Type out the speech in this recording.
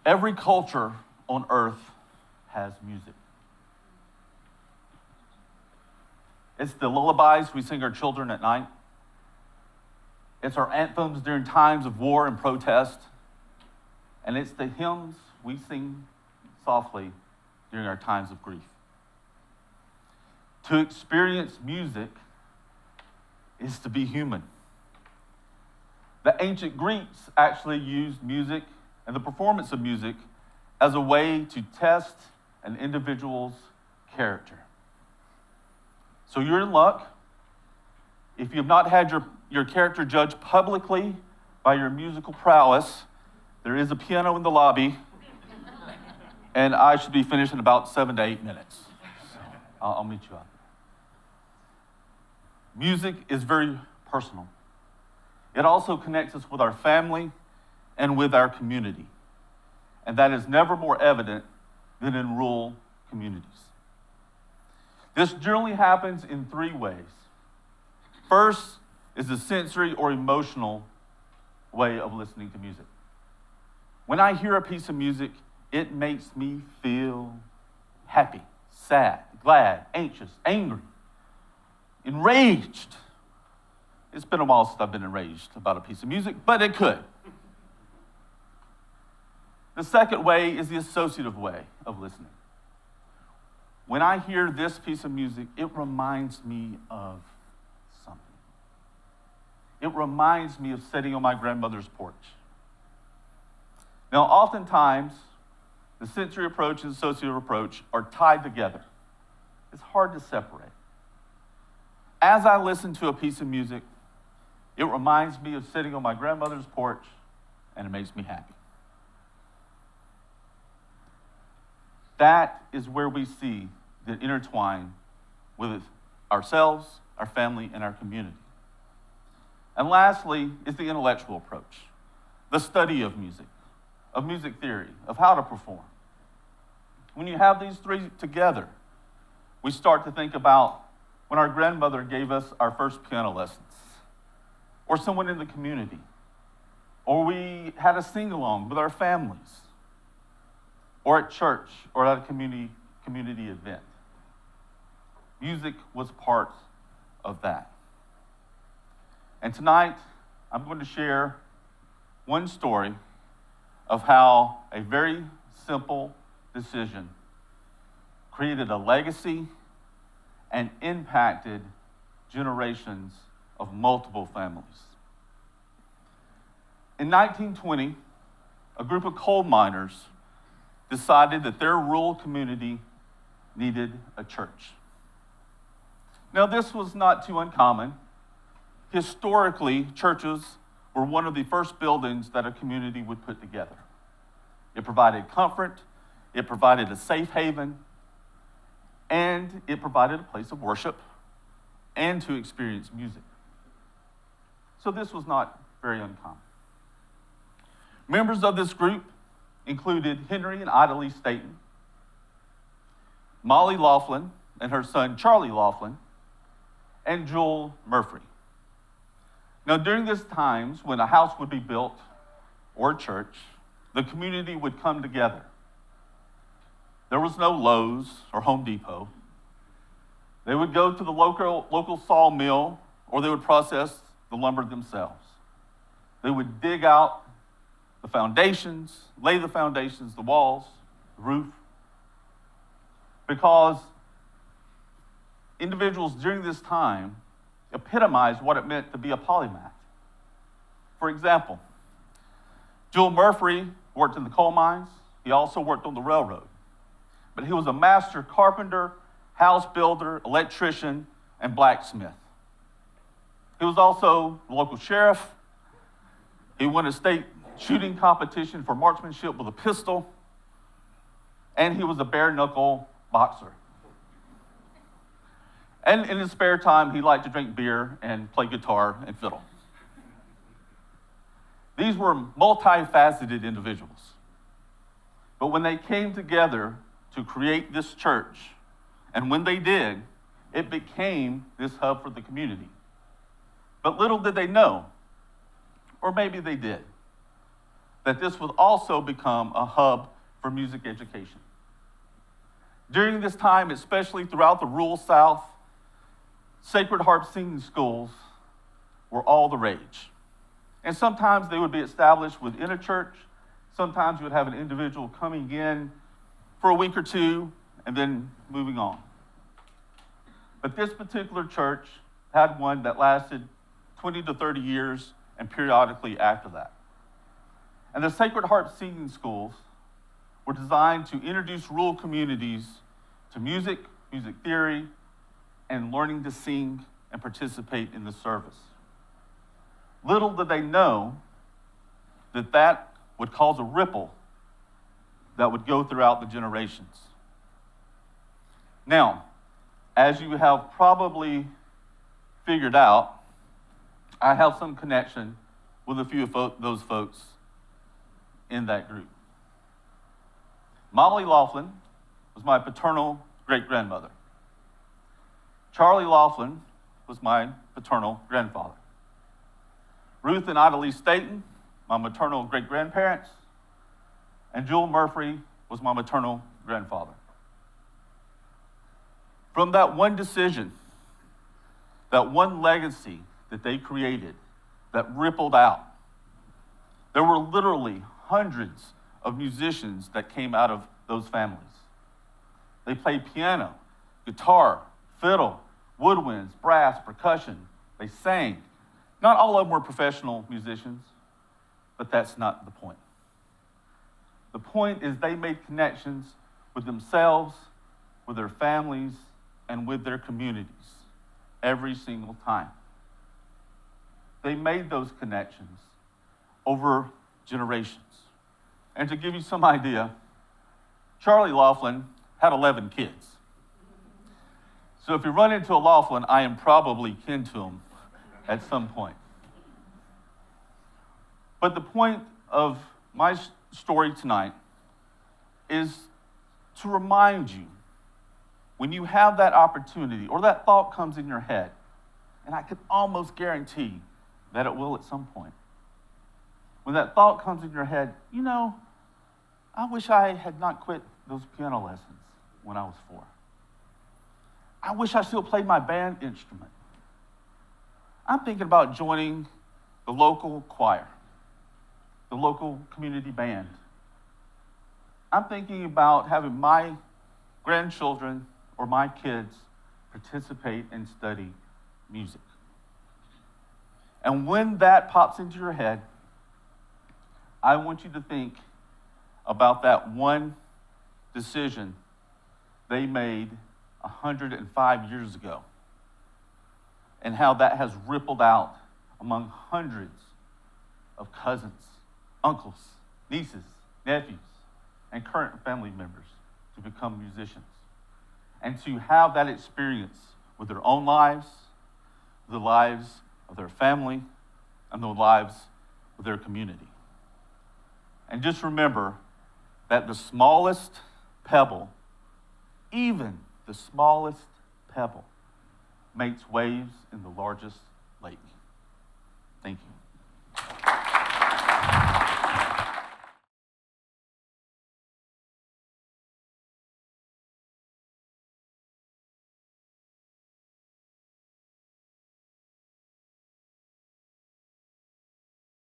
Every culture on earth has music. It's the lullabies we sing our children at night. It's our anthems during times of war and protest. And it's the hymns we sing softly during our times of grief. To experience music is to be human. The ancient Greeks actually used music and the performance of music as a way to test an individual's character. So you're in luck if you have not had your character judged publicly by your musical prowess. There is a piano in the lobby, and I should be finished in about 7 to 8 minutes. So I'll meet you out there. Music is very personal. It also connects us with our family and with our community. And that is never more evident than in rural communities. This generally happens in 3 ways. First is the sensory or emotional way of listening to music. When I hear a piece of music, it makes me feel happy, sad, glad, anxious, angry, enraged. It's been a while since I've been enraged about a piece of music, but it could. The second way is the associative way of listening. When I hear this piece of music, it reminds me of something. It reminds me of sitting on my grandmother's porch. Now, oftentimes, the sensory approach and the associative approach are tied together. It's hard to separate. As I listen to a piece of music, it reminds me of sitting on my grandmother's porch, and it makes me happy. That is where we see that intertwine with ourselves, our family, and our community. And lastly is the intellectual approach, the study of music theory, of how to perform. When you have these 3 together, we start to think about when our grandmother gave us our first piano lessons, or someone in the community, or we had a sing-along with our families, or at church, or at a community event. Music was part of that. And tonight, I'm going to share one story of how a very simple decision created a legacy and impacted generations of multiple families. In 1920, a group of coal miners decided that their rural community needed a church. Now, this was not too uncommon. Historically, churches were one of the first buildings that a community would put together. It provided comfort, it provided a safe haven, and it provided a place of worship and to experience music. So this was not very uncommon. Members of this group included Henry and Ida Lee Staton, Molly Laughlin and her son Charlie Laughlin, and Joel Murphy. Now, during these times when a house would be built or a church, the community would come together. There was no Lowe's or Home Depot. They would go to the local sawmill, or they would process the lumber themselves. They would dig out the foundations, lay the foundations, the walls, the roof, because individuals during this time epitomized what it meant to be a polymath. For example, Joel Murphy worked in the coal mines. He also worked on the railroad. But he was a master carpenter, house builder, electrician, and blacksmith. He was also the local sheriff. He won a state shooting competition for marksmanship with a pistol. And he was a bare-knuckle boxer. And in his spare time, he liked to drink beer and play guitar and fiddle. These were multifaceted individuals. But when they came together to create this church, and when they did, it became this hub for the community. But little did they know, or maybe they did, that this would also become a hub for music education. During this time, especially throughout the rural South, Sacred Harp singing schools were all the rage. And sometimes they would be established within a church. Sometimes you would have an individual coming in for a week or two and then moving on. But this particular church had one that lasted 20 to 30 years and periodically after that. And the Sacred Harp singing schools were designed to introduce rural communities to music, music theory, and learning to sing and participate in the service. Little did they know that that would cause a ripple that would go throughout the generations. Now, as you have probably figured out, I have some connection with a few of those folks in that group. Molly Laughlin was my paternal great-grandmother. Charlie Laughlin was my paternal grandfather. Ruth and Ida Lee Staten, my maternal great-grandparents, and Jewel Murphy was my maternal grandfather. From that one decision, that one legacy that they created that rippled out, there were literally hundreds of musicians that came out of those families. They played piano, guitar, fiddle, woodwinds, brass, percussion. They sang. Not all of them were professional musicians, but that's not the point. The point is they made connections with themselves, with their families, and with their communities every single time. They made those connections over generations. And to give you some idea, Charlie Laughlin had 11 kids. So if you run into a Laughlin, I am probably kin to him at some point. But the point of my story tonight is to remind you, when you have that opportunity or that thought comes in your head, and I can almost guarantee that it will at some point. When that thought comes in your head, you know, I wish I had not quit those piano lessons when I was 4. I wish I still played my band instrument. I'm thinking about joining the local choir, the local community band. I'm thinking about having my grandchildren or my kids participate and study music. And when that pops into your head, I want you to think about that one decision they made 105 years ago and how that has rippled out among hundreds of cousins, uncles, nieces, nephews, and current family members to become musicians. And to have that experience with their own lives, the lives of their family, and the lives of their community. And just remember that the smallest pebble, even the smallest pebble, makes waves in the largest lake. Thank you.